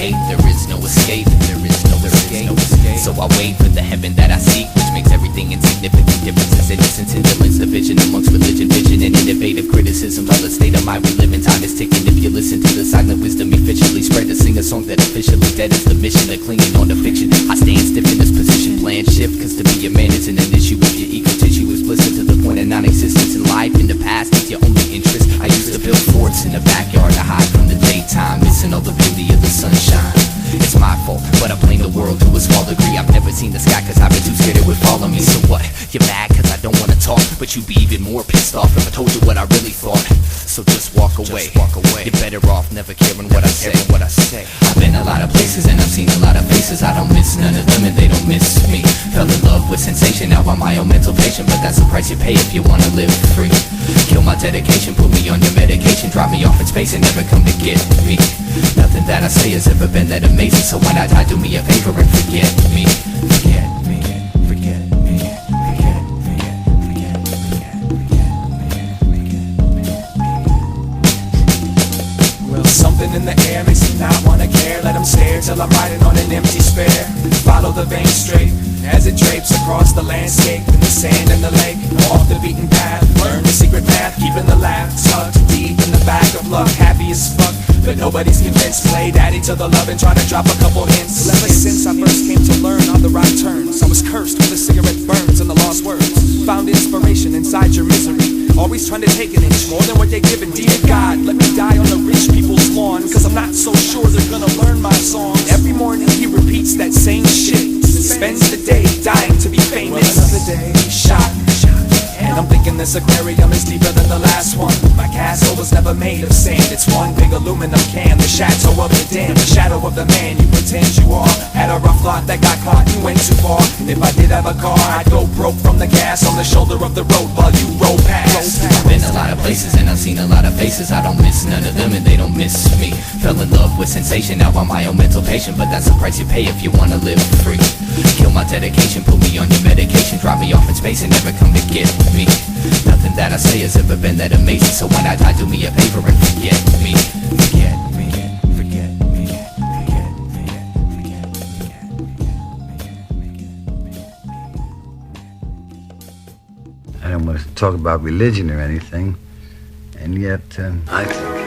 hate, there is no escape. There is no escape. So I wait for the heaven that I seek, which makes everything insignificant. Differences, innocence, indolence, division amongst religion, vision, and innovative criticisms. All the state of mind we live in, time is ticking. If you listen to the silent wisdom efficiently spread, to sing a song that officially dead is the mission of clinging on to fiction. I stand stiff in this position, plan shift, cause to be a man isn't an issue if your ego tissue is blistered to the point of non-existence. In life, in the past, it's your only interest. I used to build forts in the backyard to hide from the daytime, missing all the beauty of the sunshine. It's my fault, but I blame the world to a small degree. I've never seen the sky cause I've been too scared it would fall on me. So what? You're mad cause I don't wanna talk, but you'd be even more pissed off if I told you what I really thought. So just walk away. You're better off never caring what I say. I've been a lot of places and I've seen a lot of faces. I don't miss none of them and they don't miss me. Fell in love with sensation, now I'm my own mental patient, but that's the price you pay if you wanna live free. Kill my dedication, put me on your medication, drop me off in space and never come to get me. Nothing that I say has ever been that amazing, so when I die, do me a favor and forget me. Forget me, forget me, forget me, forget me, forget me. Well, something in the air makes me not wanna care. Let them stare till I'm riding on an empty spare. Follow the vein straight as it drapes across the landscape, in the sand and the lake, off the beaten path. Learn the secret path, keeping the laugh tucked deep in the back of luck. Happy as fuck, but nobody's convinced. Play daddy to the love and try to drop a couple hints. Ever since I first came to learn on the right turns, I was cursed with a cigarette burns and the lost words. Found inspiration inside your misery, always trying to take an inch more than what they're giving. Dear God, let me die on the rich people's lawn, cause I'm not so sure they're gonna learn my songs. Every morning he repeats that same shit, spends the day dying to be famous. Well, another day shot, and I'm thinking this aquarium is deeper than the last one. My castle was never made of sand, it's one big aluminum can. The chateau of the dam, the shadow of the man you pretend you are. Had a rough lot that got caught and went too far. If I did have a car, I'd go broke from the gas on the shoulder of the road while you roll past. I've been a lot of places and I've seen a lot of faces. I don't miss none of them and they don't miss me. Fell in love with sensation, now I'm my own mental patient, but that's the price you pay if you wanna live free. Kill my dedication, put me on your medication, drop me off in space and never come to get me. Nothing that I say has ever been that amazing, so when I die, do me a favor and forget me. Forget me, forget me, forget me, forget me. I don't want to talk about religion or anything, and yet I think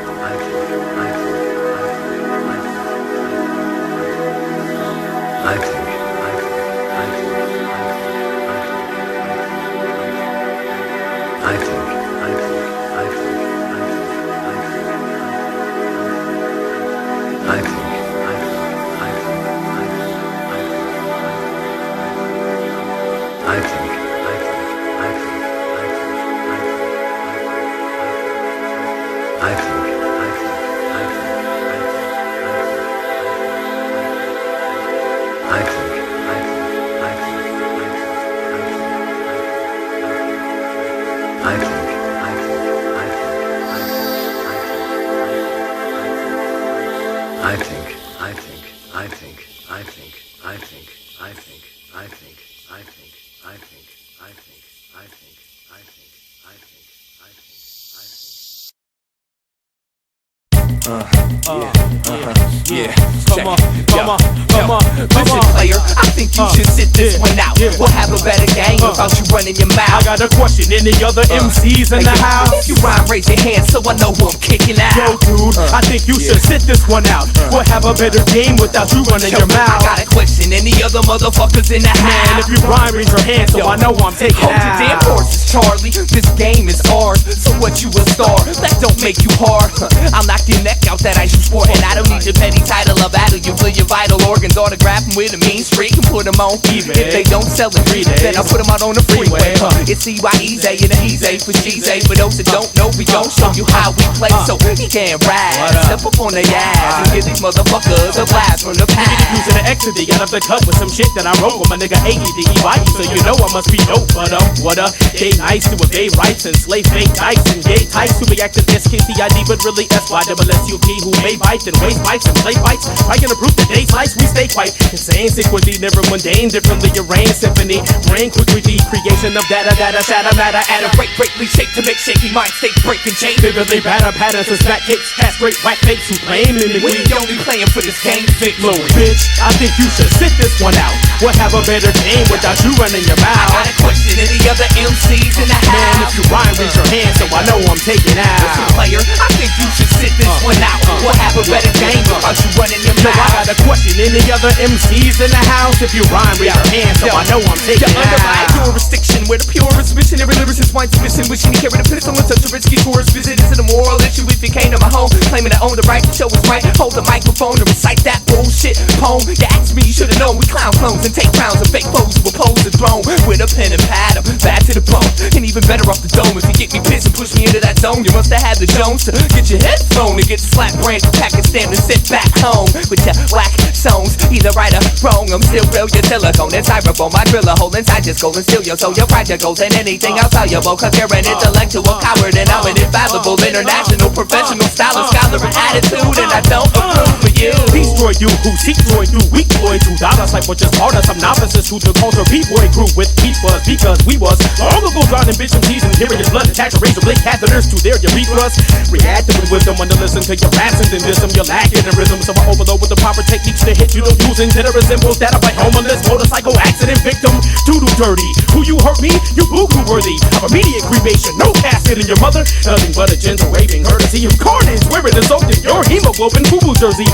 Listen, player, I think you should sit this one out. We'll have a better game without you running your mouth. I got a question, any other MCs in the house? If you rhyme, raise your hand so I know who I'm kicking out. Yo, dude, I think you should sit this one out. We'll have a better game without you running your mouth. I got a question, any other motherfuckers in the house? Man, if you rhyme, raise your hand so I know I'm taking out. Hold your damn horses, Charlie, this game is ours. So what, you a star? That don't make you hard. I'll knock your neck out, that ice you sport. And I don't need your petty title of battle. You feel your vital organs, autograph them with a mean streak and put them on eBay. If they don't sell it, then I'll put them out on the freeway. It's E.y.e and the E.y.e for G's. For those that don't know, we gon' show you how we play. So he can't ride. Step up on their ass and give these motherfuckers a blast from the past. Using the X to the out of the cut with some shit that I wrote with my nigga E.y.e, so you know I must be dope. But what up? They nice to obey rights and slave fake dice and gay types who react to SKCID but really SYSS SUP who may bite and waste bites and play fights. I can approve the day slice, we stay quite insane. Sequency, never mundane, differently arranged symphony. Brain quickly the creation of data, shadow matter. At a rate greatly shake to make shaky mind state breaking chain. Vividly batter patterns and smack hits. Castrate whack fakes who claim mimicry. We only playing for this game, Vic Low bitch, I think you should sit this one out. We'll have a better game without you running your mouth. I got a question, any other MCs in the house? Man, if you rhyme, raise your hand so I know I'm taking out. Listen, player, I think you should sit this one out. We'll have a better game without you running your Yo, I mouth. got a question, any other MCs in the house? If you rhyme, raise your hand so I know I'm taking You're under my out. jurisdiction, where the purest missionary lyricist wine submission, wishing to carry the pistol and such a risky tourist visit. Is it a moral issue if you came to my home, claiming to own the right to show us right? Hold the microphone to recite that bullshit poem. You asked me, you should've known. We clown clones and take crowns and fake foes who oppose the throne. With a pen and pad, I'm back to the bone. And even better off the dome. If you get me pissed and push me into that zone, you must have had the Jones to get your headphone and get slapped brand Pakistan and sit back home with your whack songs. Either right or wrong, I'm still real. Your silicone and styrofoam, my driller hole inside just go and steal your soul. Your project goes and anything else valuable, cause you're an intellectual coward and I'm an infallible international professional stylist, scholar and attitude, and I don't approve of you. Destroy you who seek joy through weak boy $2 like what just taught us. Some novices who the culture B-boy grew with beat was because we was long ago drowning bitch and teasing, hearing your blood attach to razor blade catheters to there your beat was reacting with wisdom when to listen to your raps and then wisdom you're lacking in rhythm, so I overload with the proper techniques to hit you don't using generous symbols that are like homeless motorcycle accident victim doodle dirty. Who you hurt me? You boo-hoo worthy of immediate cremation, no casket in your mother, nothing but a gentle raving courtesy of carnage wearing the soaked in your hemoglobin boo-boo jersey.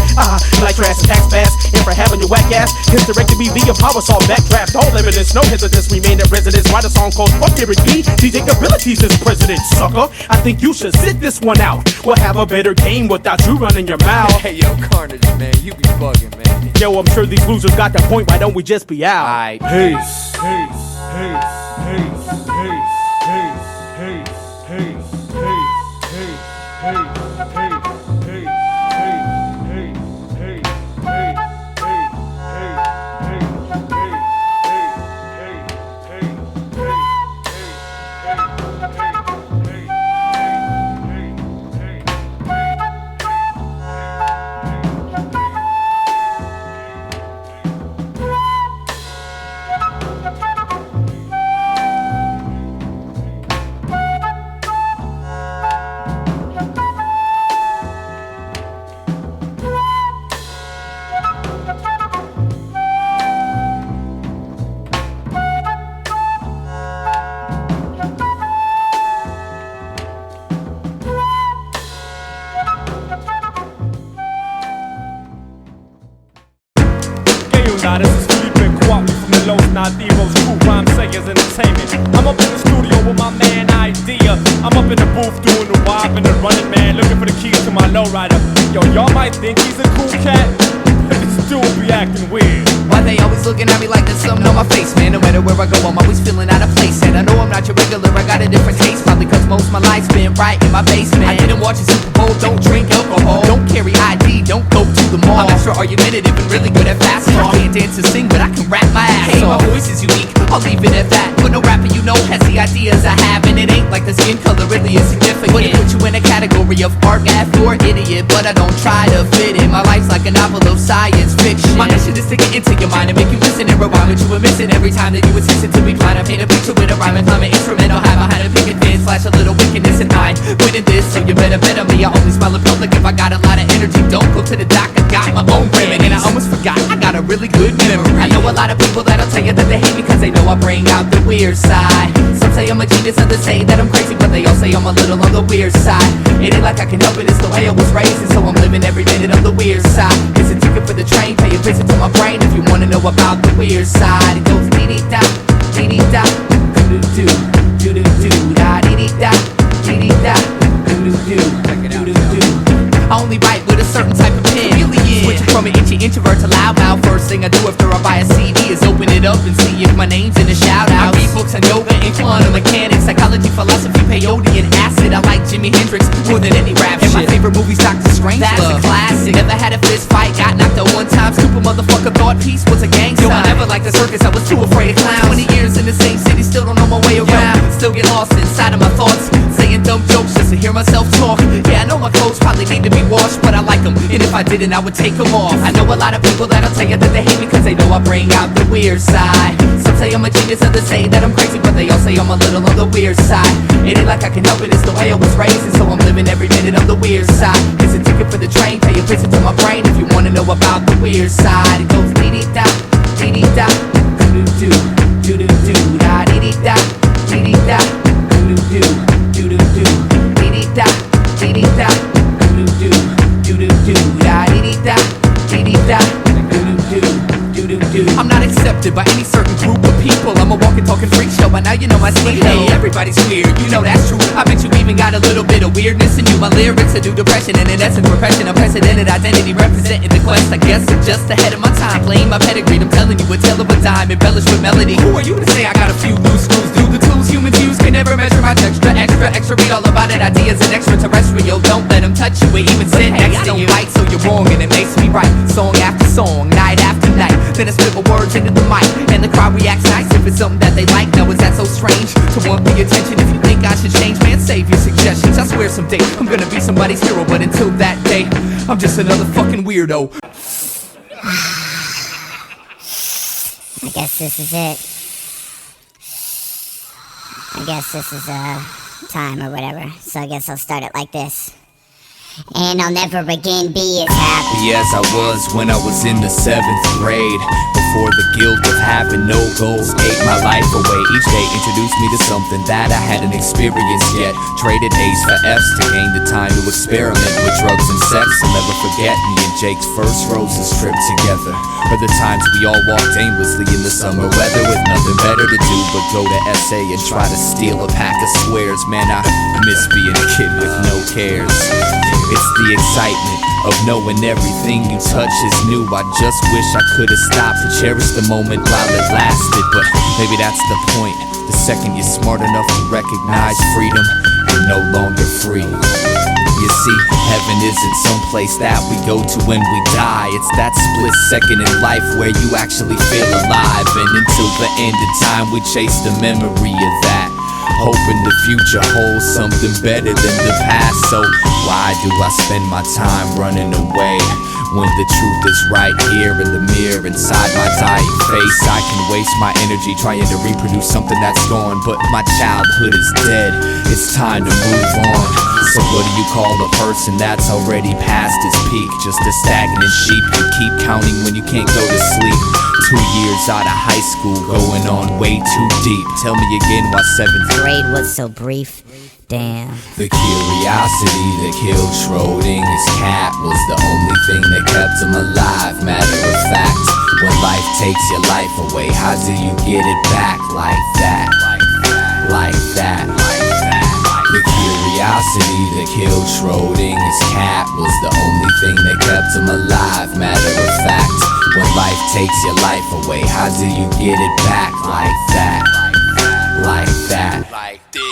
Like trash and tax pass, and for having your whack ass hysterectomy via power saw backdraft. All evidence, no hesitance, remain at residence. Write a song called Fuck Derek B. DJ abilities as president, sucker. I think you should sit this one out. We'll have a better game without you running your mouth. Hey yo, Carnage, man, you be bugging, man. Yo, I'm sure these losers got the point. Why don't we just be out? Aight. Peace. Nah, this is Felipe Kwame from the Los Nadiros crew, Rhyme Sayers Entertainment. I'm up in the studio with my man Eyedea. I'm up in the booth doing the wop and the running man, looking for the keys to my lowrider. Yo, y'all might think he's a cool cat, but this dude be acting weird. Why they always looking at me like there's something on my face, man? No matter where I go, I'm always feeling out of place. And I know I'm not your regular, I got a different taste. Probably cause most of my life's been right in my basement. I didn't watch a Super Bowl, don't drink alcohol, don't carry ID, don't go to the mall. I'm extra argumentative and really good at fast talk. Can't dance or sing, but I can rap my ass off. My voice is unique, I'll leave it at that. But no rapper you know has the ideas I have, and it ain't like the skin color really is significant. Wouldn't put you in a category of art, math, or idiot, but I don't try to fit in. My life's like a novel of science fiction. My mission is to get into your mind and make you listen and rewind what you were missing every time that you insisted to be blind. I paint a picture with a rhyme and climb an instrumental, hide behind a picket fence, flash a little wickedness in mind. Winning this, so you better bet on me. I only smile in public if I got a lot of energy. Don't go to the doc, I got my own remedy. And I almost forgot, I got a really good memory. I know a lot of people that'll tell you that they hate me cause they know I bring out the weird side. Some say I'm a genius, others say that I'm crazy, but they all say I'm a little on the weird side. It ain't like I can help it, it's the way I was raised, and so I'm living every minute on the weird side. It's a ticket for the train, pay a visit to my brain if you wanna know about the weird side. It goes dee-dee-da, dee-dee-da, doo-doo-doo, doo-doo-doo, da-dee-dee-da, dee-dee-da, doo-doo-doo, doo-doo-doo. I only write with a certain type of pen. Switching from an itchy introvert to loudmouth. First thing I do after I buy a CD is open it up and see if my name's in the shout-out. I read books on yoga and quantum mechanics, psychology, philosophy, peyote, and acid. I like Jimi Hendrix more than any rap shit. And my favorite movie's Dr. Strangelove. That's a classic. Never had a fist fight, got knocked out one time. Stupid motherfucker thought peace was a gang sign. Yo, I never liked the circus, I was too afraid of clowns. 20 years in the same city, still don't know my way around. Still get lost inside of my thoughts, saying dumb jokes just to hear myself talk. Yeah, I know my clothes probably really need to be washed, but I like them, and if I didn't I would take them off. I know a lot of people that'll tell you that they hate me cause they know I bring out the weird side. Some say I'm a genius, others say that I'm crazy, but they all say I'm a little on the weird side. It ain't like I can help it, it's the way I was raised, and so I'm living every minute of the weird side. It's a ticket for the train, pay a visit to my brain if you wanna know about the weird side. It goes dee-dee-da, dee-dee-da, doo-doo-doo, doo-doo-doo, da dee-dee-da, dee-dee-da, doo-doo-doo, doo-doo-doo, dee-dee-da, dee-dee-da, doo-doo-doo, doo-doo-doo, da dee-dee-da, dee-dee-da, doo-doo-doo, doo-doo-doo. I'm not accepted by any certain group of people. I'm a walking, talking freak show, but now you know my speed. Hey, everybody's weird, you know that's true. I bet you even got a little bit of weirdness in you. My lyrics are due depression, and in essence repression. Unprecedented identity representing the quest. I guess I'm just ahead of my time, playing my pedigree. I'm telling you a tale of a dime, embellished with melody. Who are you to say I got a few loose screws? Do the tools humans use can never measure my texture. Extra, read all about it. Ideas and extraterrestrial. Don't let them touch you or even sit next to you. Right, so you're wrong, and it makes me right. Song after song, night after night. Then I spit my words into the mic, and the crowd reacts nice if it's something that they like. Now is that so strange to want the attention? If you think I should change, man, save your suggestions. I swear someday I'm gonna be somebody's hero, but until that day, I'm just another fucking weirdo. I guess this is it. I guess this is time or whatever. So I guess I'll start it like this. And I'll never again be as happy as I was when I was in the 7th grade. Before the guilt of having no goals ate my life away. Each day introduced me to something that I hadn't experienced yet. Traded A's for F's to gain the time to experiment with drugs and sex. I'll never forget me and Jake's first roses trip together. For the times we all walked aimlessly in the summer weather with nothing better to do but go to SA and try to steal a pack of squares. Man, I miss being a kid with no cares. It's the excitement of knowing everything you touch is new. I just wish I could've stopped to cherish the moment while it lasted. But maybe that's the point. The second you're smart enough to recognize freedom, you're no longer free. You see, heaven isn't someplace that we go to when we die. It's that split second in life where you actually feel alive. And until the end of time we chase the memory of that, hoping the future holds something better than the past. So why do I spend my time running away when the truth is right here in the mirror inside my dying face? I can waste my energy trying to reproduce something that's gone, but my childhood is dead. It's time to move on. So what do you call a person that's already past his peak? Just a stagnant sheep you keep counting when you can't go to sleep. 2 years out of high school, going on way too deep. Tell me again why 7th grade was so brief. Damn. The curiosity that killed Schrodinger's cat was the only thing that kept him alive. Matter of fact, when life takes your life away, how do you get it back like that? Like that. The curiosity that killed Schrodinger's cat was the only thing that kept him alive. Matter of fact, when life takes your life away, how do you get it back like that? Like that. Like this.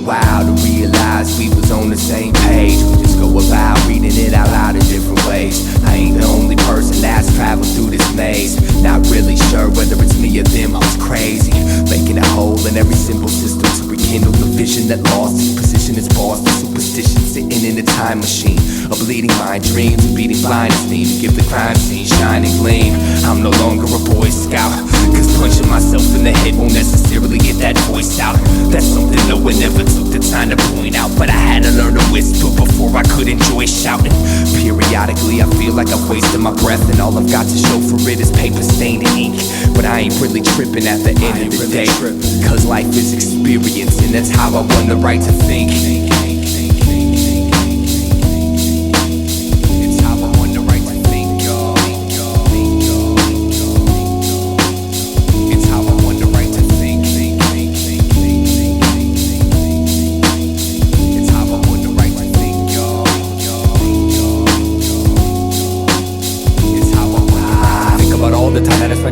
while to realize we was on the same page. We just go about reading it out loud in different ways. I ain't the only person that's traveled through this maze. Not really sure whether it's me or them, I was crazy, making a hole in every simple system to rekindle the vision that lost its position as boss. The superstition sitting in a time machine, a bleeding mind, dreams, a beating blindness need to give the crime scene shining gleam. I'm no longer a Boy Scout, cause punching myself in the head won't necessarily get that voice out. That's something no one ever took the time to point out, but I had to learn to whisper before I could enjoy shouting. Periodically I feel like I've wasted my breath, and all I've got to show for it is paper-stained ink. But I ain't really tripping at the end of the day, cause life is experience, and that's how I won the right to think.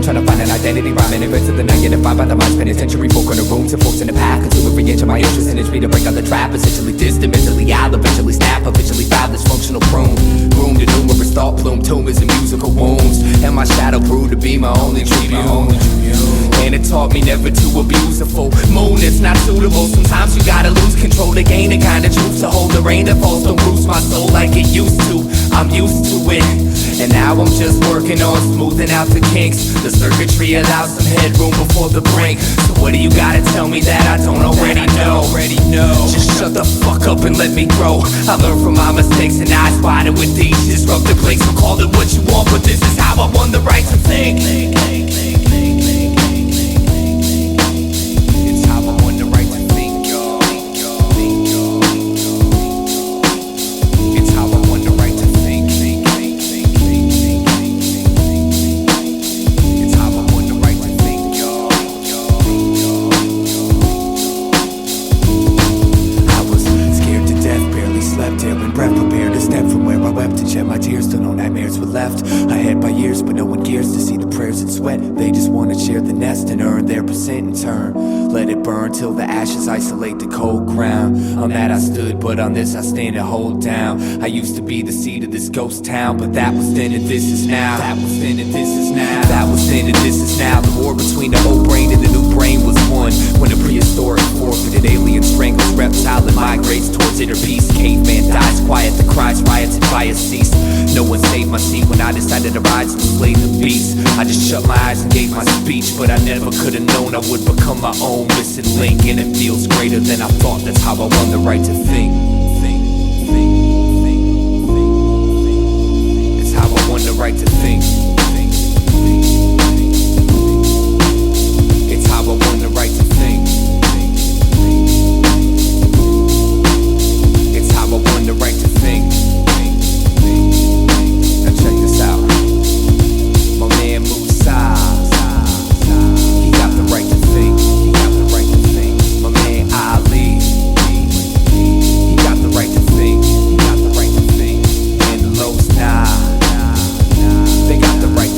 Trying to find an identity, rhyming and to the negative vibe by the mind, spending century folk in a room to force in the path, consume every inch of my interest and it's me to break out the trap, essentially distant, mentally I'll eventually snap, eventually foul this functional prune, groomed to numerous thought plume tumors and musical wounds, and my shadow proved to be my only tribune. And it taught me never to abuse a full moon, it's not suitable. Sometimes you gotta lose control to gain the kind of truth, to hold the rain that falls, don't bruise my soul like it used to. I'm used to it, and now I'm just working on smoothing out the kinks. The circuitry allows some headroom before the brink. So what do you gotta tell me that I don't already know? Just shut the fuck up and let me grow. I learned from my mistakes and I spotted with these disruptive links. So call it what you want, but this is how I won the right to think. It's how I won the right to think, y'all. It's how I won the right to think. It's how I won the right to think, y'all. I was scared to death, barely slept, ailing breath, prepared to step from where I wept and shed my tears till no nightmares were left. Ahead by years, but no one cares to see the prayers and sweat. They just wanna share the nest and earn their percent in turn. Let it burn till the ashes isolate the cold ground. On that I stood, but on this I stand and hold down. I used to be the seed of this ghost town, but that was then and this is now. That was then and this is now. That was then and this is now. The war between the old brain and the new brain was won when a prehistoric forfeited alien strangles reptile and migrates towards inner peace. Caveman dies quiet, the cries riots and fires cease. No one saved my seat when I decided to rise and slay the beast. I just shut my eyes and gave my speech, but I never could have known I would become my own missing link. And it feels greater than I thought, that's how I won the right to think. It's how I won the right to think. It's how I won the right to think. It's how I won the right to think. Now check this out. My man Musa, he got the right to think. He got the right to think. My man Ali, he got the right to think. He got the right to think. And Los Nah, they got the right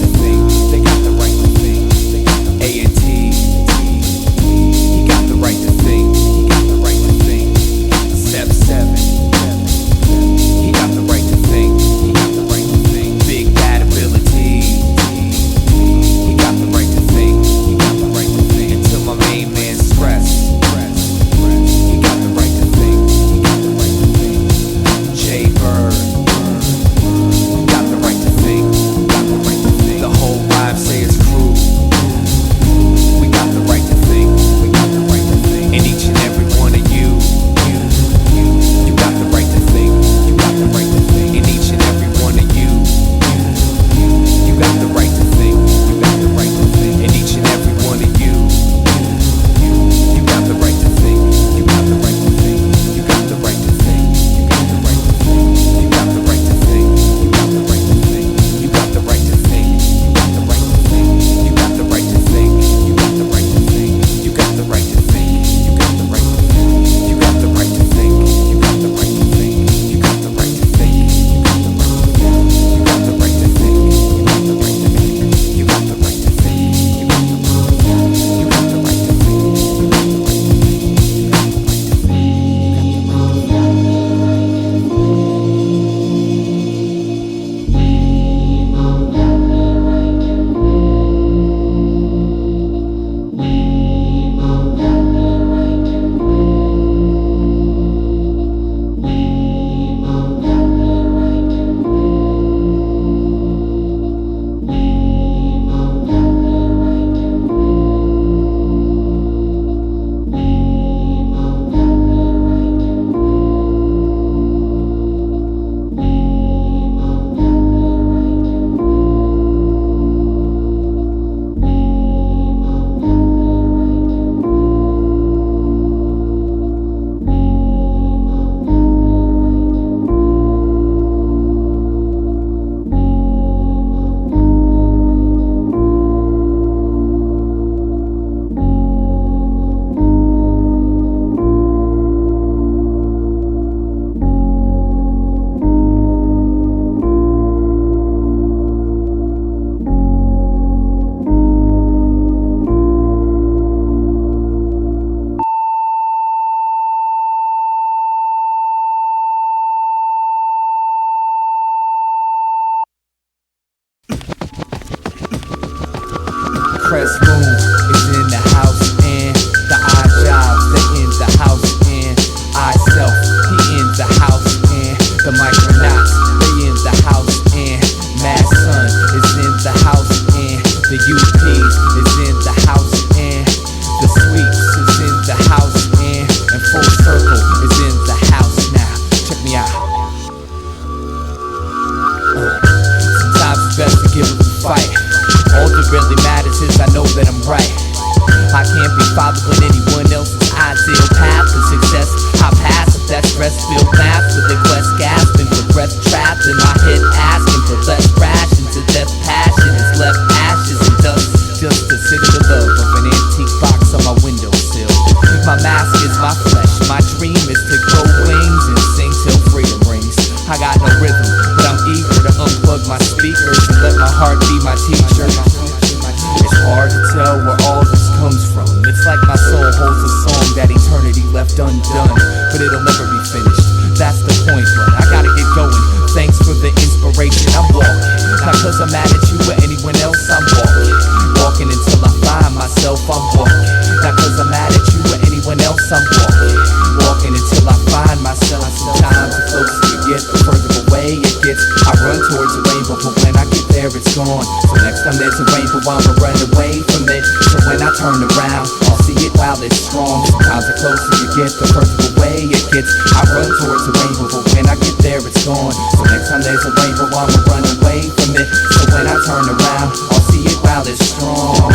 feel maps with their quest gasping for breath trapped in my head, asking for less ration to death. Passion is left ashes and dust, just to sit in the love of an antique box on my windowsill. My mask is my flesh, my dream is to grow wings and sing till freedom rings. I got no rhythm, but I'm eager to unplug my speakers and let my heart be my teacher. It's hard to tell where all this comes from. It's like my soul holds a song that eternity left undone, but it'll never be finished. That's the point, but I gotta get going. Thanks for the inspiration, I'm walking. Not cause I'm mad at you or anyone else, I'm walking. Walking until I find myself, I'm walking. Not cause I'm mad at you or anyone else, I'm walking. Walking until I find myself. Sometimes the closer you get, the further away it gets. I run towards the rainbow, but when I get there, it's gone. So next time there's a rainbow, I'ma run away from it. So when I turn around, I'll see it while it's strong. Sometimes the closer you get, the further away it gets. I run towards the rainbow, but when I get there, it's gone. So next time there's a rainbow, I'ma run away from it. So when I turn around, I'll see it while it's strong.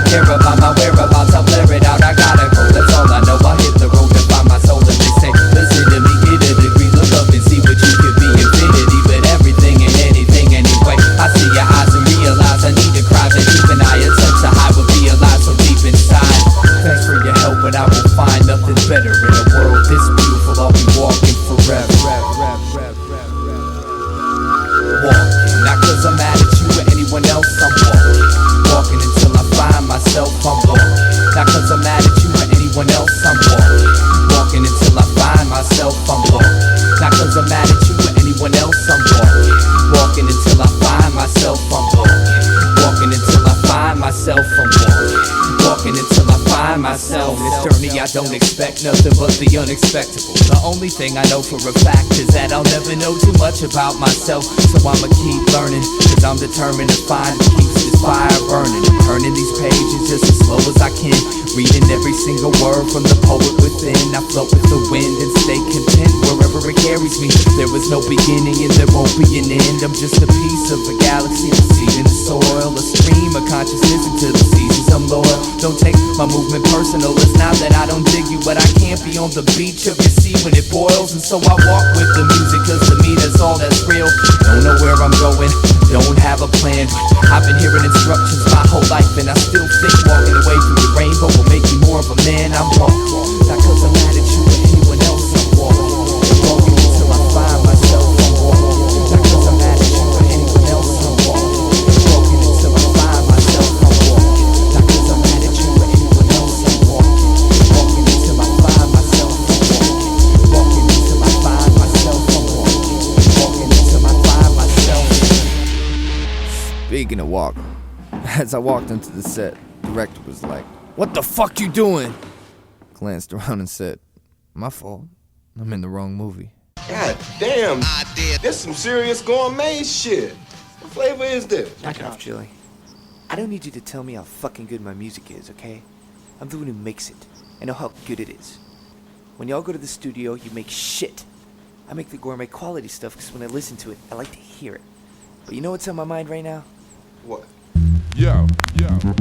Care about my whereabouts, I'll blur it out, I gotta go, that's all I know. I hit the road to find my soul and they say, listen to me, get a degree, look up and see what you could be. Infinity, but everything and anything anyway. I see your eyes and realize I need to cry, then keep an eye, a touch so I would be alive so deep inside. Thanks for your help, but I will find nothing better in a world this beautiful. I'll be walking forever. Walking, not cause I'm mad at you or anyone else, I'm walking. Walking until I find myself, I'm walking. Not cause I'm mad at you or anyone else, I'm walking. Walking until I find myself, I'm walking. Not cause I'm mad at you or anyone else, I'm walking. Walking until I find myself, I'm walking. Walking until I find myself, I'm walking. Walking until I find myself. This journey I don't expect nothing but the unexpected. The only thing I know for a fact is that I'll never know too much about myself. So I'ma keep learning, cause I'm determined to find what keeps this fire burning. Turning these pages just as slow as I can, reading every single word from the poet within. I float with the wind and stay content wherever it carries me. There was no beginning and there won't be an end. I'm just a piece of a galaxy, a seed in the soil, a stream of consciousness into the seasons. I'm loyal, don't take my movement personal. It's not that I don't dig you, but I can't be on the beach of your sea when it boils. And so I walk with the music, cause to me that's all that's real. Don't know where I'm going, don't have a plan, but I've been hearing instructions my whole life, and I still think walking away from the rainbow will make me more of a man. I'm walking, not cause I'm mad at you or anyone else, I'm walking. Walking until I find myself, I'm walking. Not cause I'm mad at you or anyone else, I'm walking. Walking until I find myself, I'm walking. Not cause I'm mad at you or anyone else, I'm walking. Walking until I find myself, I'm walking. Walking until I find myself, I'm walking. Walking until I find myself. Speaking of walking, as I walked into the set, the director was like, "What the fuck you doing?" Glanced around and said, "My fault. I'm in the wrong movie." God damn, this some serious gourmet shit. What flavor is this? Knock it off, Julie. I don't need you to tell me how fucking good my music is, okay? I'm the one who makes it. I know how good it is. When y'all go to the studio, you make shit. I make the gourmet quality stuff because when I listen to it, I like to hear it. But you know what's on my mind right now? What? Yo,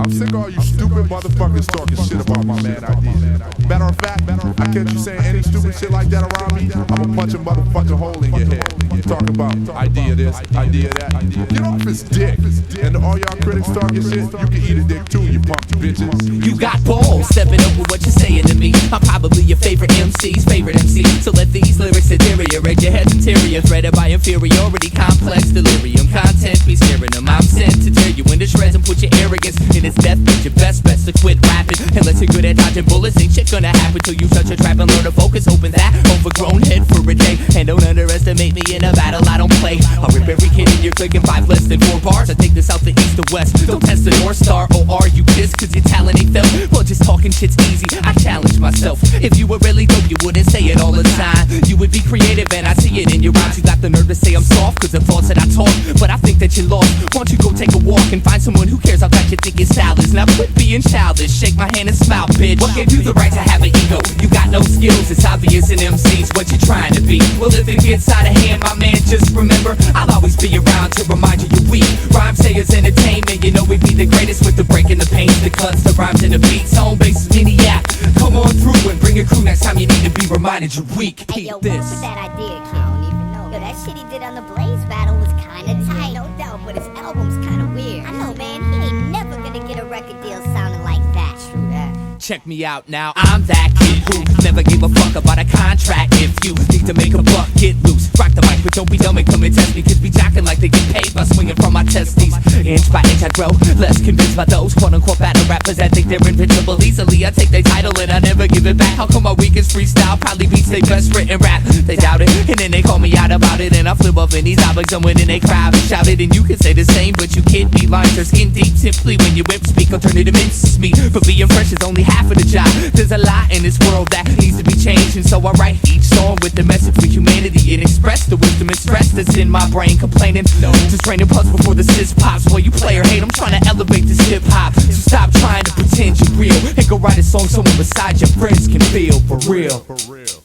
I'm sick of all you stupid motherfuckers talking shit about my man Eyedea. Matter of fact, I catch you saying any stupid shit like that around me, I'ma punch a motherfucking hole in your head. You talking about Eyedea this, Eyedea that. Get off his dick. And all y'all critics talking shit, you can eat a dick too, you punk bitches. You got balls, stepping over what you're saying to me. I'm probably your favorite MC's favorite MC. So let these lyrics deteriorate your head's interior, threaded by inferiority, complex delirium. Content be scaring them. I'm sent to tear you into shreds and put your arrogance in its death. But your best bets to quit rapping. Unless you're good at dodging bullets, ain't shit gonna happen till you touch a trap and learn to focus. Open that overgrown head for a day. And don't underestimate me in a battle I don't play. I'll rip every kid in your clique in 5 less than 4 bars. I take this out the east to west. Don't test the North Star, or are you pissed cause your talent ain't felt? Well, just talking shit's easy, I challenge myself. If you were really dope, you wouldn't say it all the time. You would be creative and I see it in your rhymes. You got the nerve to say I'm soft cause the thoughts that I talk, but I think that you're lost. Why don't you go take a walk and find someone who cares how tight you think your style is. Now quit being childish, shake my hand and smile, bitch. What gave you the right to have an ego? You got no skills, it's obvious in MCs what you're trying to be. Well, if it gets out of hand, my man, just remember I'll always be around to remind you you're weak. Rhyme sayers entertainment, you know we be the greatest with the break and the pains, the cuts, the rhymes and the beats. home base maniac. Come on through and bring your crew next time you need to be reminded you're weak. Hey, yo, Keep what's with that idea, kid? I don't even know. Yo, that shit he did on the Blaze battle was kinda tight, no doubt, but his album's kinda weird. I know, man, he ain't never gonna get a record deal sounding like that. True that. Check me out now, I'm that kid who never gave a fuck about a contract. If you need to make a buck, get loose. Rock the mic, but don't be dumb and come and test me. Kids be jacking like they get paid by swinging from my testes. Inch by inch I grow, less convinced by those quote-unquote battle rappers that think they're invincible easily. I take their title and I never give it back. How come my weakest freestyle probably beats their best written rap? They doubt it, and then they call me out about it. And I flip up in these topics and win in they crowd and shout it. And you can say the same, but you can't be lines are skin deep. Simply when you whip speak, alternative mince me. But being fresh is only half of the job. There's a lot in this world that needs to be changed, and so I write each song with the message for humanity and express the wisdom and stress that's in my brain. Complaining, just draining pucks before the sis pops. While you play or hate, I'm trying to elevate this hip hop. So stop trying to pretend you're real and go write a song someone beside your friends can feel for real.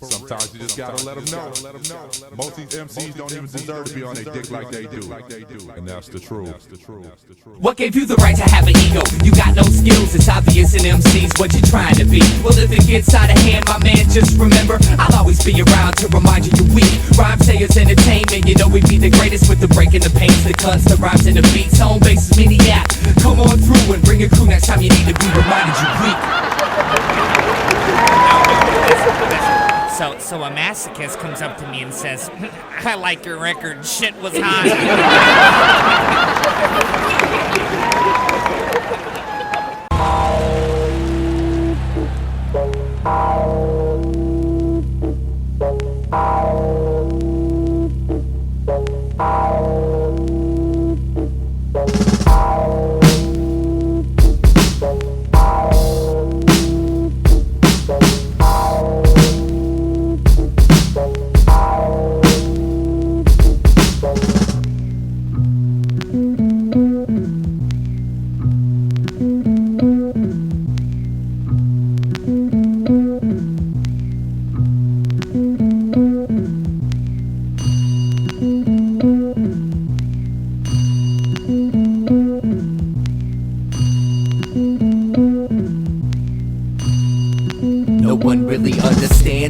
Sometimes you just gotta let them know. Most of these MCs don't even deserve to be on their dick like they do. And that's the truth. What gave you the right to have an ego? You got no skills, it's obvious in MCs what you're trying to be. Well, if it gets out of hand, my man, just remember I'll always be around to remind you you're weak. Rhyme sayers entertainment, you know we be the greatest with the breaking the pains, the cuts, the rhymes and the beats. Home base is maniac. Come on through and bring your crew next time you need to be reminded you're weak. So a masochist comes up to me and says, I like your record, shit was hot.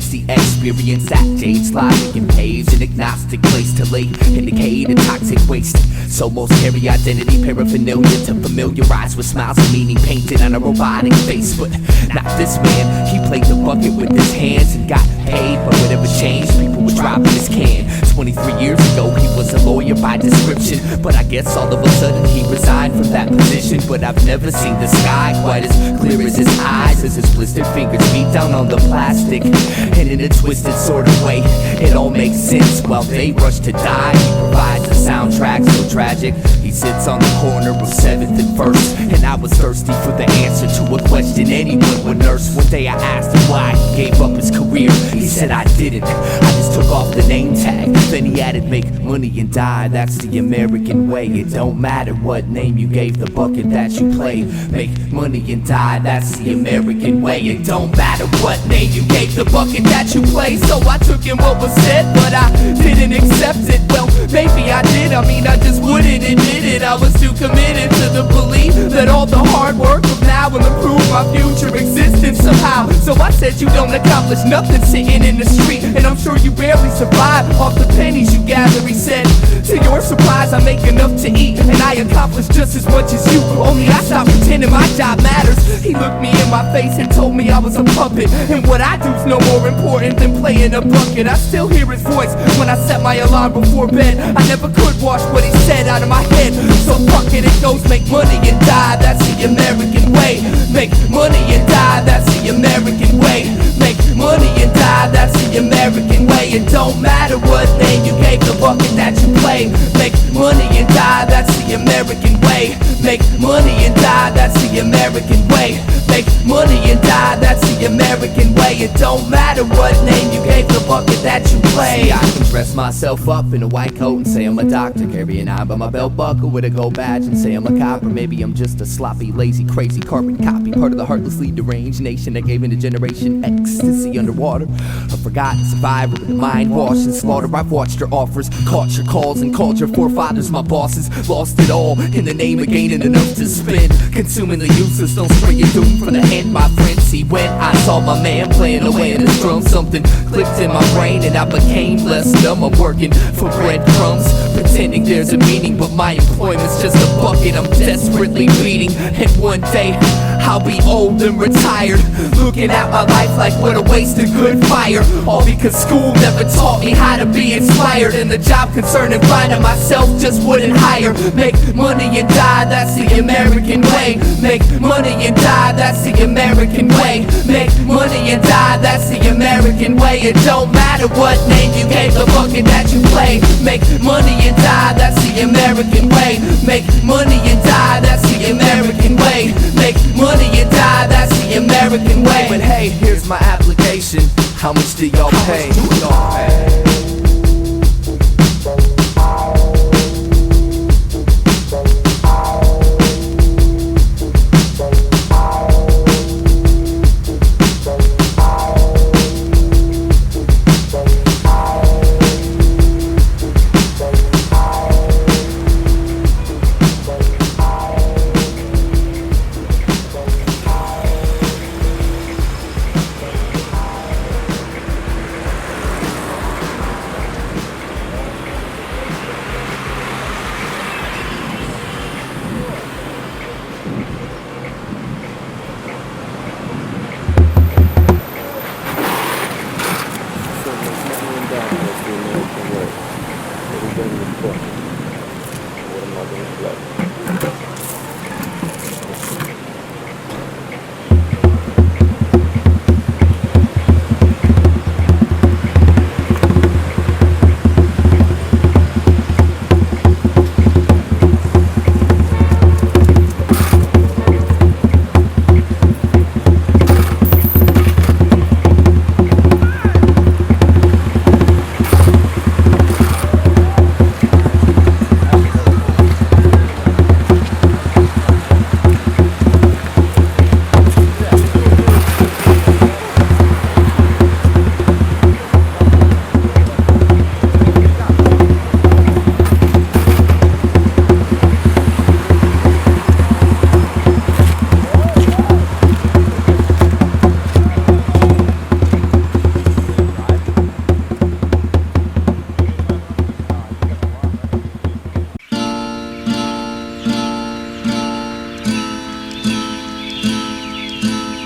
The experience that dates logic and paves an agnostic place to lay indicate a toxic waste. So most carry identity paraphernalia to familiarize with smiles and meaning painted on a robotic face. But not this man, he played the bucket with his hands and got paid. But whatever changed, people would drop in his can. 23 years ago, he was a lawyer by description, but I guess all of a sudden he resigned from that position. But I've never seen the sky quite as clear as his eyes, as his blistered fingers beat down on the plastic. And in a twisted sort of way, it all makes sense. While they rush to die, he provides a soundtrack so tragic. He sits on the corner of 7th and 1st, and I was thirsty for the answer to a question anyone would nurse. One day I asked him why he gave up his career. He said I didn't, I just took off the name tag. Then he added, make money and die, that's the American way. It don't matter what name you gave the bucket that you play. Make money and die, that's the American way. It don't matter what name you gave the bucket that you play. So I took in what was said, but I didn't accept it. Well, maybe I did, I mean I just wouldn't admit it. I was too committed to the belief that all the hard work of now will improve my future existence somehow. So I said you don't accomplish nothing sitting in the street, and I'm sure you barely survive off the pennies you gather. He said, to your surprise I make enough to eat, and I accomplish just as much as you, only I stopped pretending my job matters. He looked me in my face and told me I was a puppet, and what I do's no more important than playing a bucket. I still hear his voice when I set my alarm before bed. I never could wash what he said out of my head, so fuck it, it goes make money and die, that's the American way. Make money and die, that's the American way. Make money and die, that's the American way. It don't matter what name you gave the bucket that you play. Make money and die, that's the American way. Make money and die, that's the American way. Make money and die, that's the American way. It don't matter what name you gave the bucket that you play. See, I can dress myself up in a white coat and say I'm a doctor, carry an eye by my belt buckle with a gold badge and say I'm a cop. Or maybe I'm just a sloppy, lazy, crazy carbon copy, part of the heartlessly deranged nation that gave in a generation ecstasy underwater. A forgotten survivor with a mind washed and slaughter. I've watched your offers, caught your calls, and called your forefathers my bosses. Lost it all in the name of gaining ain't enough to spend. Consuming the useless, don't spray your doom from the hand, my friend. See, when I saw my man playing away in his drum, something clicked in my brain and I became less dumb. I'm working for breadcrumbs, pretending there's a meaning, but my employment's just a bucket I'm desperately bleeding. And one day I'll be old and retired, looking at my life like what a waste of good fire. All because school never taught me how to be inspired, and the job concerned and finding myself just wouldn't hire. Make money and die, that's the American way. Make money and die, that's the American way. Make money and die, that's the American way. It don't matter what name you gave the bucket that you play. Make money and die, that's the American way. Make money and die, that's the American way. Make money and die, that's the American way. But hey, here's my application. How much do y'all pay?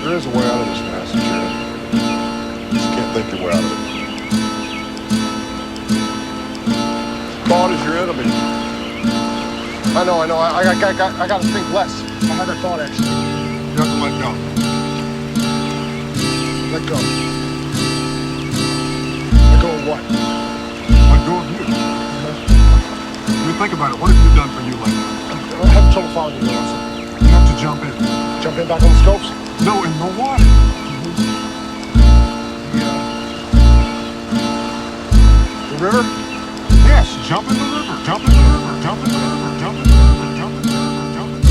There is a way out of this mess, Jared. Just can't think your way out of it. Thought is your enemy. I know. I got to think less. I had that thought, actually. You have to let go. Let go. Let go of what? Let go of you. I mean, think about it. What have you done for you lately? I'm having trouble following you, Nelson. You have to jump in. Jump in back on the scopes? No, in the water. The river? Yes, jump in the river. Jump in the river. Jump in the river. Jump in the river. Jump in the river. Jump in the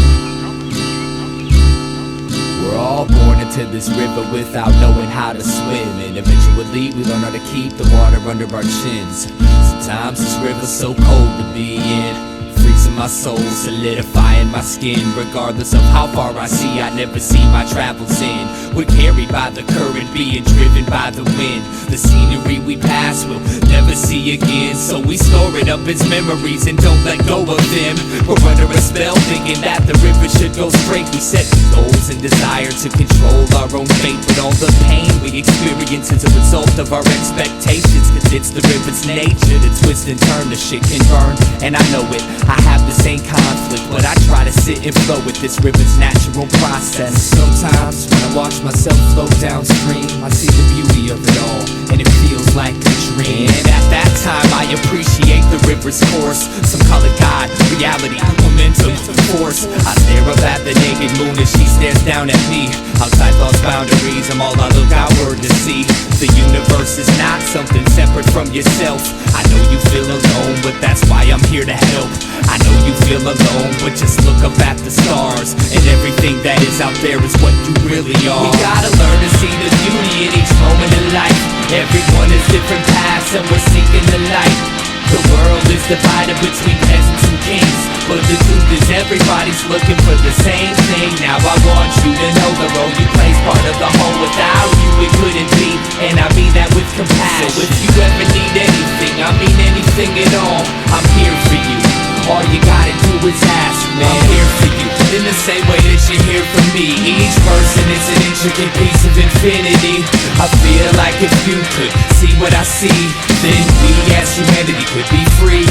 river. We're all born into this river without knowing how to swim, and eventually we learn how to keep the water under our chins. Sometimes this river's so cold to be in, freezing my soul, solidifying my skin. Regardless of how far I see, I never see my travels in. We're carried by the current, being driven by the wind. The scenery we pass will never see again, so we store it up as memories and don't let go of them. We're under a spell, thinking that the river should go straight. We set goals and desire to control our own fate, but all the pain we experience is a result of our expectations. Cause it's the river's nature to twist and turn, the shit can burn, and I know it. I have the same conflict, but I try to sit and flow with this river's natural process. Sometimes when I watch myself flow downstream, I see the beauty of it all, and it feels like a dream. And at that time I appreciate the river's course. Some call it God, reality, momentum, force. I stare up at the naked moon as she stares down at me. Outside lost boundaries, I'm all I look outward to see. The universe is not something separate from yourself. I know you feel alone, but that's why I'm here to help. I know you feel alone, but just look up at the stars, and everything that is out there is what you really are. We gotta learn to see the beauty in each moment in life. Everyone has different paths and we're seeking the light. The world is divided between peasants and kings, but the truth is everybody's looking for the same thing. Now I want you to know the role you play's part of the whole. Without you it couldn't be, and I mean that with compassion. So if you ever need anything, I mean anything at all, I'm here for you. All you gotta do is ask, man. I'm here for you, in the same way that you're here for me. Each person is an intricate piece of infinity. I feel like if you could see what I see, then we as humanity could be free.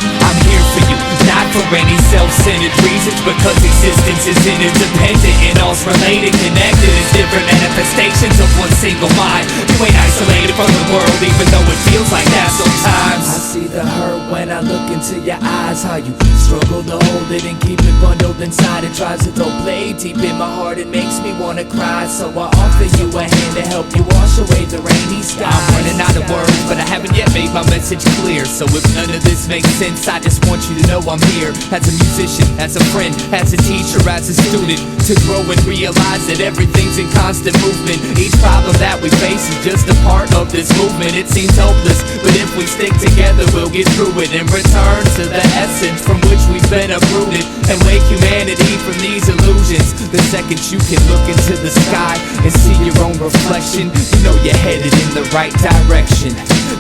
I'm here for you, not for any self-centered reasons, because existence is interdependent and all's related, connected as different manifestations of one single mind. You ain't isolated from the world, even though it feels like that sometimes. I see the hurt when I look into your eyes, how you struggle to hold it and keep it bundled inside. It tries to throw blade deep in my heart, it makes me wanna cry. So I offer you a hand to help you wash away the rainy skies. I'm running out of words, but I haven't yet made my message clear. So if none of this makes sense, I just want you to know I'm here, as a musician, as a friend, as a teacher, as a student, to grow and realize that everything's in constant movement. Each problem that we face is just a part of this movement. It seems hopeless, but if we stick together we'll get through it, and return to the essence from which we've been uprooted, and wake humanity from these illusions. The second you can look into the sky and see your own reflection, you know you're headed in the right direction.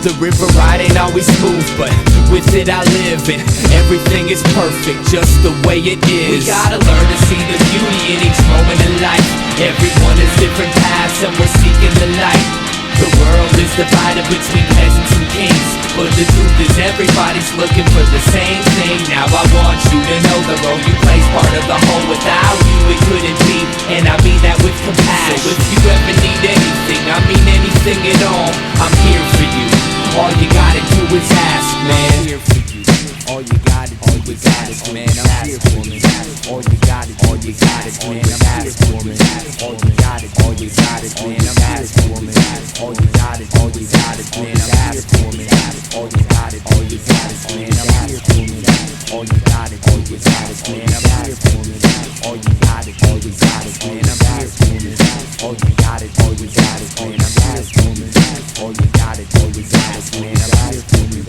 The river ride ain't always smooth, but with it I live, and everything is perfect just the way it is. We gotta learn to see the beauty in each moment in life. Everyone has different paths and we're seeking the light. The world is divided between peasants and kings, but the truth is everybody's looking for the same thing. Now I want you to know the role you play's part of the whole. Without you it couldn't be, and I mean that with compassion. So if you ever need anything, I mean anything at all, I'm here for you. All you gotta do is ask, man. I'm here for you. All you gotta do is ask, man. I'm here for you. All you gotta do is ask, man. I'm here for you. All you gotta do is ask, man. I'm here for you. All you gotta do is ask, man. I'm here for you. All you gotta do is ask, man. I'm here for you. All you gotta do is ask, man. I'm here for you. All you gotta do is ask, man. I'm here for you. All you gotta do is ask, man. I'm here for you. All you gotta do is ask, man. I'm here for you.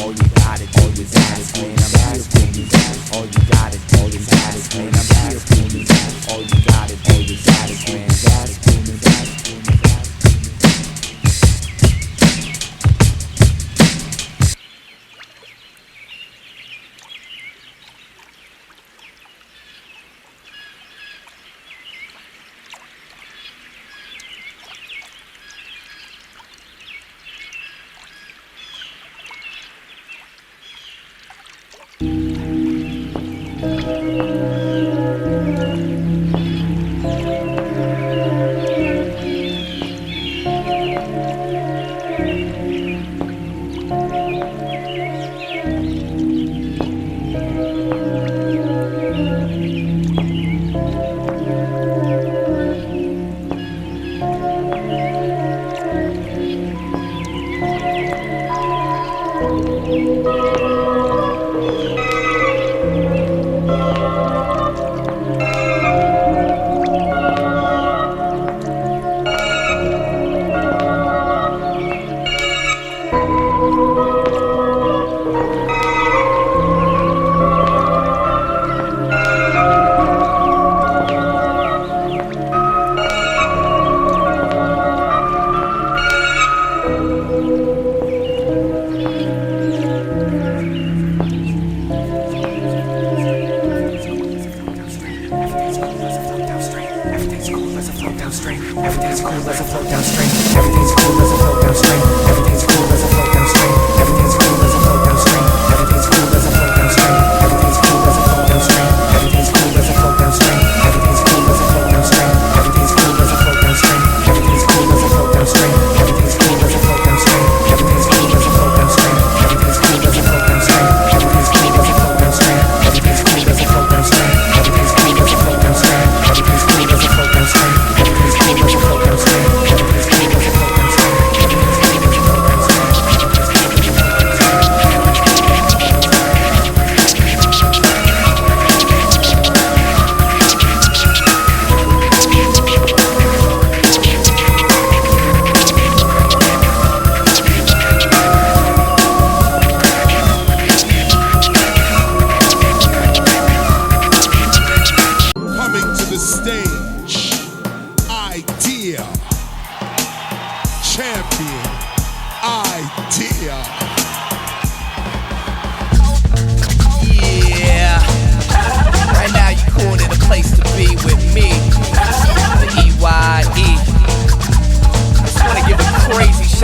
All you gotta do is ask, man. I'm here for you. All you gotta do is ask, man. I'm here for you. All you gotta do is ask, man.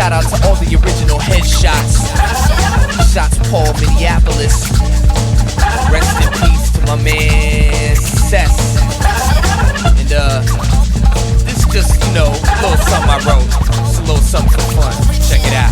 Shout out to all the original headshots. Shots Paul, Minneapolis. Rest in peace to my man Sess. And this just, you know, a little something I wrote. Just a little something for fun. Check it out.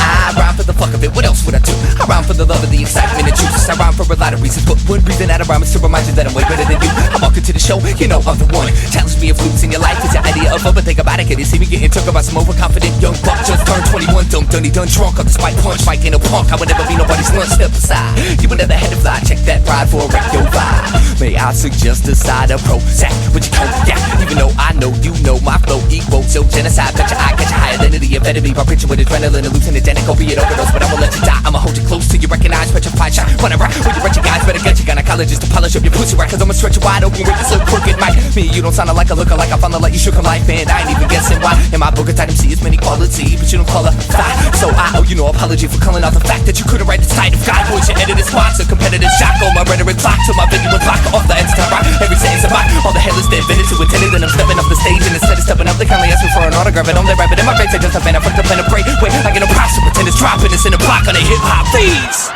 I rhyme for the fuck of it, what else would I do? I rhyme for the love of the excitement and juice. I rhyme for a lot of reasons, but one reason that I rhyme is to remind you that I'm way better than you. I walk into the show, you know I'm the one. Challenge me if loops in your life is your idea of fun, but think about it, can you see me getting took about some overconfident young buck just turned 21, done drunk on the spike punch. Mike ain't a punk, I would never be nobody's lunch. Step aside, you would never had to fly. Check that ride for a wreck your vibe. May I suggest a side of Prozac with your cognac? Even though I know you know my flow equals so genocide. Bet your eye catch a higher than the amphetamine by preaching with adrenaline, hallucinogenic, opiate overdose. But I will let you die, I'ma hold you close till you recognize, petrified shot. When I rap with you wretched guys, better get your gynecologist to polish up your pussy right, cause I'ma stretch you wide open with this little crooked mic. Me and you don't sound like a looker, like I found the light you shook on life, and I ain't even guessing why. In my book of item C is many quality, but you don't call a fly. So I owe you no apology for calling out the fact that you couldn't write the title of God. Voice your edited sponsor, competitive shock on my rhetoric clock till my venue and block off the ends to rock. Every sentence of mine, all the headless dead vendors who attended, and I'm stepping off the stage, and instead of stepping up, they kindly ask me for an autograph, and I'm there rapping in my face. I just have been, I fucked up and a break. Wait, I get a props to pretend it's dropping, it's in a block on a hip-hop feeds.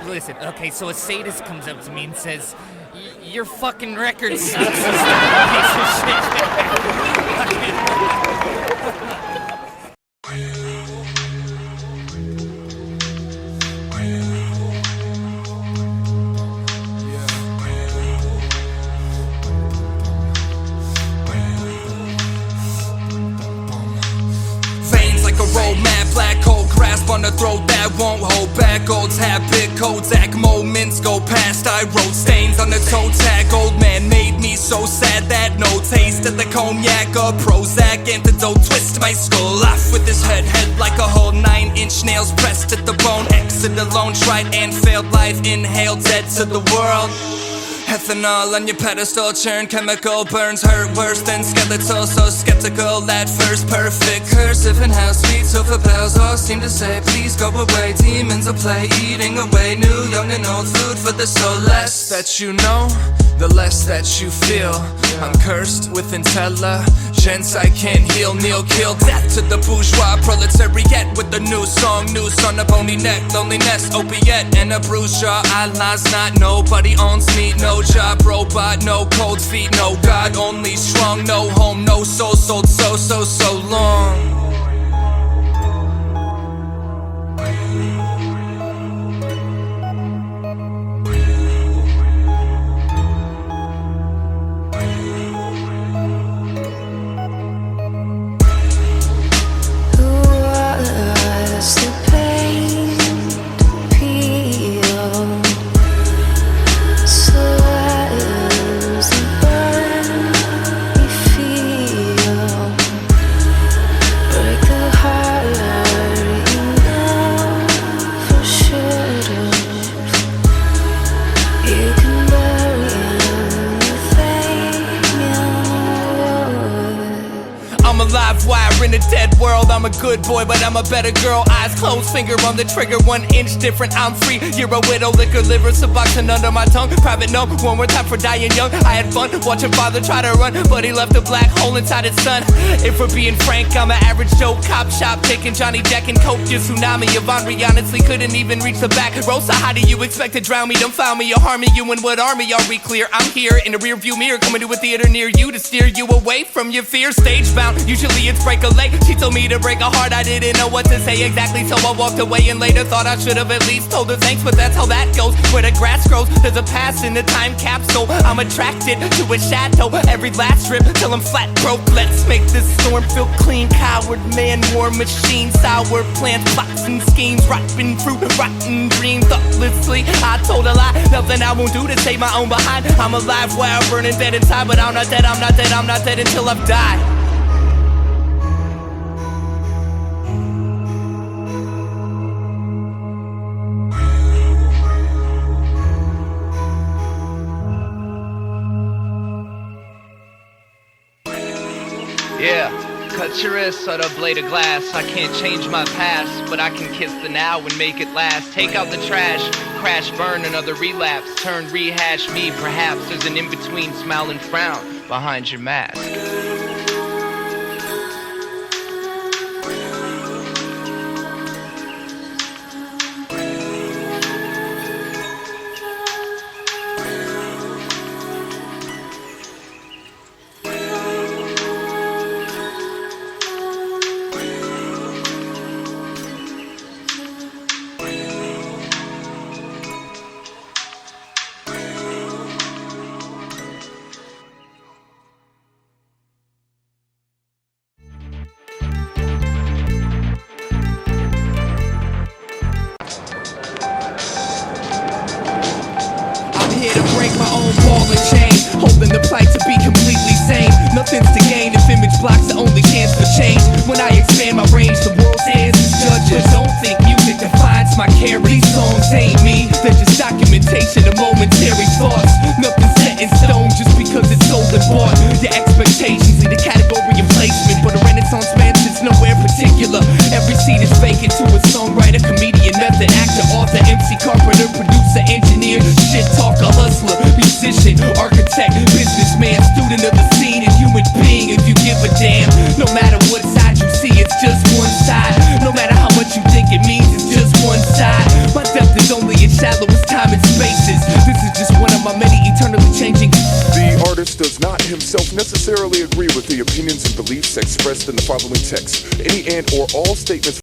Listen, okay, so a sadist comes up to me and says, your fucking record sucks. Piece of shit. Mad black hole grasp on the throat that won't hold back. Old habit, Kodak moments go past. I wrote stains on the toe tag. Old man made me so sad that no taste of the cognac or Prozac antidote twist my skull off with his head like a whole 9-inch nails pressed at the bone. Exit alone, tried and failed life, inhaled dead to the world. Ethanol on your pedestal, churn chemical burns hurt worse than skeletal. So skeptical at first, perfect cursive and how sweet sofa bells all seem to say please go away. Demons will play, eating away new, young and old food for the soul. Less that you know, the less that you feel. I'm cursed with intelligence I can't heal. Kneel, kill, death to the bourgeois proletariat with a new song, noose on a bony neck, loneliness, opiate, and a bruised jaw. Allah's not, nobody owns me, no job, robot, no cold feet, no God, only strong, no home, no soul, sold so long. In a dead world, I'm a good boy, but I'm a better girl. Eyes closed, finger on the trigger, 1 inch different. I'm free. You're a widow, liquor, liver, suboxone under my tongue. Private no, one more time for dying young. I had fun watching father try to run, but he left a black hole inside his son. If we're being frank, I'm an average Joe cop shop, taking Johnny Jack and Coke. Your tsunami of Henri honestly couldn't even reach the back row. So how do you expect to drown me? Don't found me or harm me. You and what army are we clear? I'm here in a rear view mirror, coming to a theater near you to steer you away from your fear. Stage bound, usually it's break a leg. She told me to break a heart, I didn't know what to say exactly, so I walked away and later thought I should have at least told her thanks, but that's how that goes. Where the grass grows, there's a past in the time capsule. I'm attracted to a shadow, every last strip till I'm flat broke. Let's make this storm feel clean. Coward man, war machine, sour plants, plots and schemes, rotten fruit, rotten dream. Thoughtlessly, I told a lie, nothing I won't do to save my own behind. I'm alive while burning dead inside, but I'm not dead, I'm not dead, I'm not dead until I've died. Yeah, cut your wrist on a blade of glass. I can't change my past, but I can kiss the now and make it last. Take out the trash, crash, burn, another relapse. Turn, rehash me, perhaps there's an in-between smile and frown behind your mask. architect, businessman, student of the scene, and human being if you give a damn. No matter what side you see, it's just one side. No matter how much you think it means, it's just one side. My depth is only as shallow as time and spaces. This is just one of my many eternally changing. The artist does not himself necessarily agree with the opinions and beliefs expressed in the following text. Any and or all statements